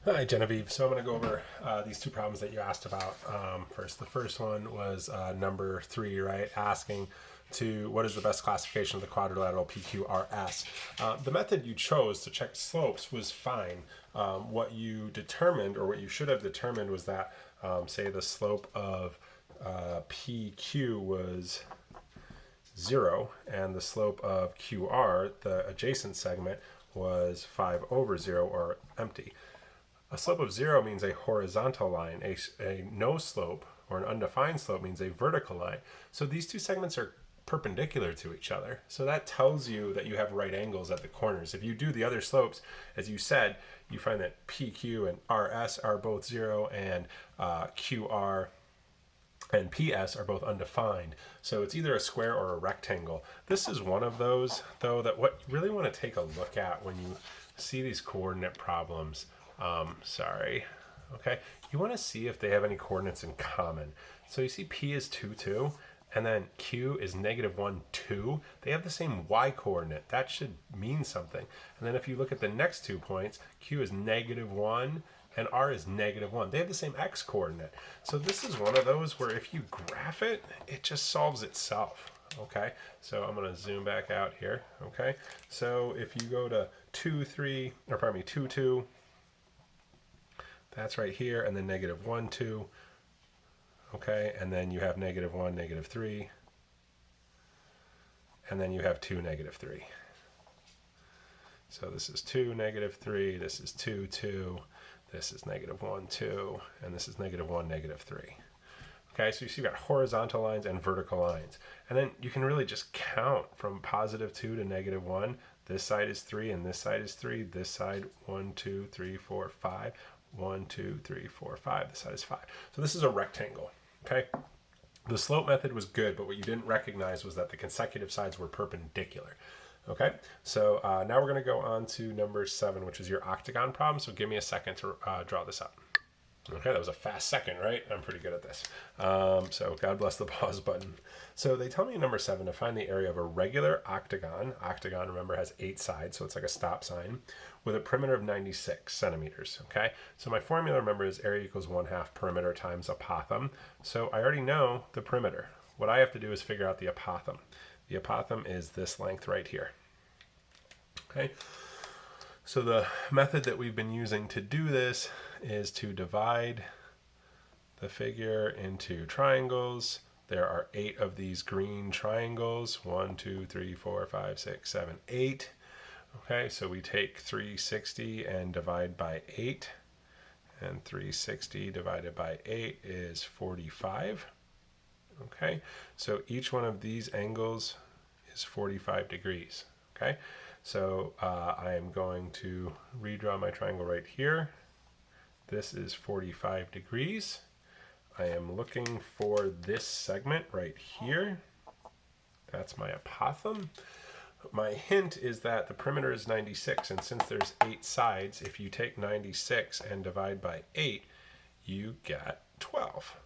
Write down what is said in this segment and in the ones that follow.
Hi, Genevieve. So I'm going to go over these two problems that you asked about first. The first one was number 3, right? Asking to what is the best classification of the quadrilateral PQRS. The method you chose to check slopes was fine. What you determined, or what you should have determined, was that, say, the slope of PQ was 0, and the slope of QR, the adjacent segment, was 5 over 0, or empty. A slope of 0 means a horizontal line. A no slope, or an undefined slope, means a vertical line. So these two segments are perpendicular to each other. So that tells you that you have right angles at the corners. If you do the other slopes, as you said, you find that PQ and RS are both 0, and QR and PS are both undefined. So it's either a square or a rectangle. This is one of those, though, that what you really want to take a look at when you see these coordinate problems. Okay, you want to see if they have any coordinates in common. So you see P is 2, 2, and then Q is -1, 2. They have the same y coordinate. That should mean something. And then if you look at the next 2 points, Q is -1 and R is -1. They have the same x coordinate. So this is one of those where if you graph it, it just solves itself. Okay, so I'm going to zoom back out here. Okay, so if you go to 2, 3, or pardon me, 2, 2, that's right here, and then -1, 2. Okay, and then you have -1, -3, and then you have 2, -3. So this is 2, -3, this is 2, 2, this is -1, 2, and this is -1, -3. Okay, so you see you've got horizontal lines and vertical lines. And then you can really just count from +2 to -1. This side is 3 and this side is 3. This side, 1, 2, 3, 4, 5. 1, 2, 3, 4, 5. This side is 5. So this is a rectangle. Okay. The slope method was good, but what you didn't recognize was that the consecutive sides were perpendicular. Okay, so now we're going to go on to number 7, which is your octagon problem. So give me a second to draw this up. Okay, that was a fast second, right? I'm pretty good at this. So God bless the pause button. So they tell me in number 7 to find the area of a regular octagon. Octagon, remember, has 8 sides, so it's like a stop sign, with a perimeter of 96 centimeters. Okay, so my formula, remember, is area equals 1/2 perimeter times apothem. So I already know the perimeter. What I have to do is figure out the apothem. The apothem is this length right here. Okay, so the method that we've been using to do this is to divide the figure into triangles. There are 8 of these green triangles. 1, 2, 3, 4, 5, 6, 7, 8. Okay, so we take 360 and divide by 8. And 360 divided by 8 is 45. Okay, so each one of these angles is 45 degrees. Okay, so I am going to redraw my triangle right here. This is 45 degrees. I am looking for this segment right here. That's my apothem. My hint is that the perimeter is 96, and since there's 8 sides, if you take 96 and divide by 8, you get 12.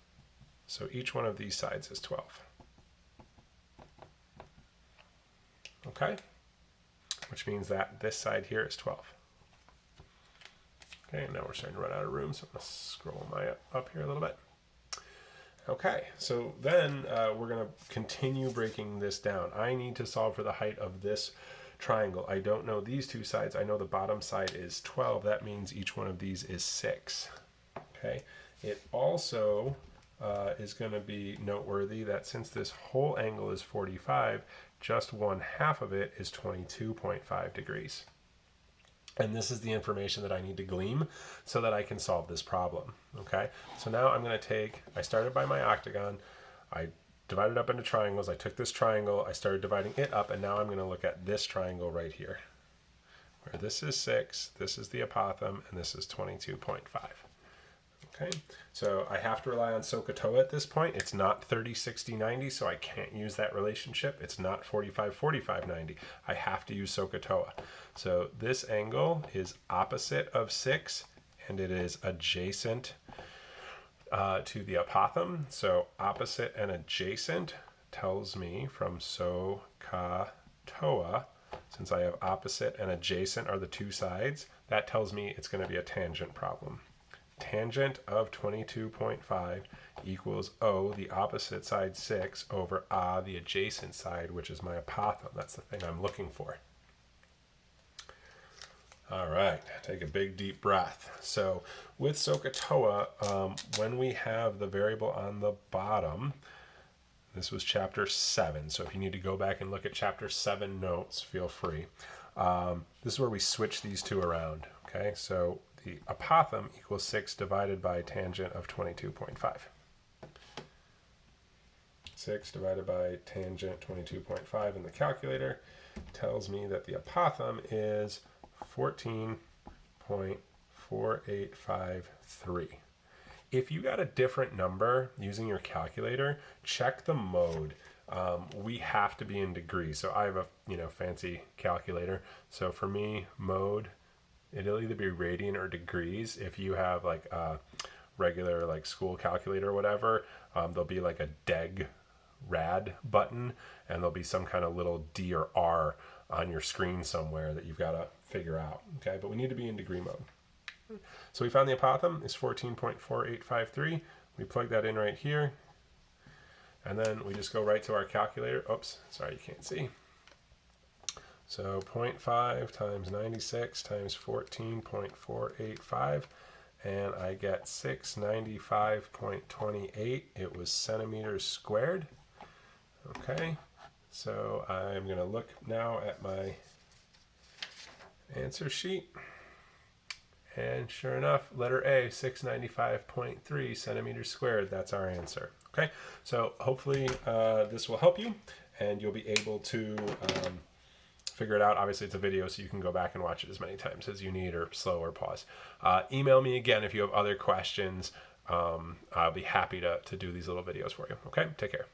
So each one of these sides is 12. Okay? Which means that this side here is 12. Okay, now we're starting to run out of room, so I'm going to scroll my up here a little bit. Okay, so then we're going to continue breaking this down. I need to solve for the height of this triangle. I don't know these two sides. I know the bottom side is 12. That means each one of these is 6. Okay, it also is going to be noteworthy that since this whole angle is 45, just 1/2 of it is 22.5 degrees. And this is the information that I need to glean so that I can solve this problem. Okay, so now I'm going to take, I started by my octagon, I divided up into triangles, I took this triangle, I started dividing it up, and now I'm going to look at this triangle right here, where this is 6, this is the apothem, and this is 22.5. Okay, so I have to rely on SOHCAHTOA at this point. It's not 30, 60, 90, so I can't use that relationship. It's not 45, 45, 90. I have to use SOHCAHTOA. So this angle is opposite of 6, and it is adjacent to the apothem. So opposite and adjacent tells me from SOHCAHTOA, since I have opposite and adjacent are the two sides, that tells me it's going to be a tangent problem. Tangent of 22.5 equals O, the opposite side 6, over A, the adjacent side, which is my apothem. That's the thing I'm looking for. All right, take a big deep breath. So with SOHCAHTOA, when we have the variable on the bottom, this was chapter 7. So if you need to go back and look at chapter 7 notes, feel free. This is where we switch these two around. Okay, so the apothem equals 6 divided by tangent of 22.5. 6 divided by tangent 22.5 in the calculator tells me that the apothem is 14.4853. If you got a different number using your calculator, check the mode. We have to be in degrees. So I have a fancy calculator. So for me, mode, it'll either be radian or degrees. If you have like a regular like school calculator or whatever, there'll be like a deg rad button, and there'll be some kind of little D or R on your screen somewhere that you've got to figure out. Okay, but we need to be in degree mode. So we found the apothem is 14.4853. We plug that in right here, and then we just go right to our calculator. Oops, sorry, you can't see. So 0.5 times 96 times 14.485, and I get 695.28. It was centimeters squared. Okay, so I'm going to look now at my answer sheet. And sure enough, letter A, 695.3 centimeters squared. That's our answer. Okay, so hopefully this will help you, and you'll be able to figure it out. Obviously, it's a video, so you can go back and watch it as many times as you need, or slow or pause. Email me again if you have other questions. I'll be happy to do these little videos for you. Okay, take care.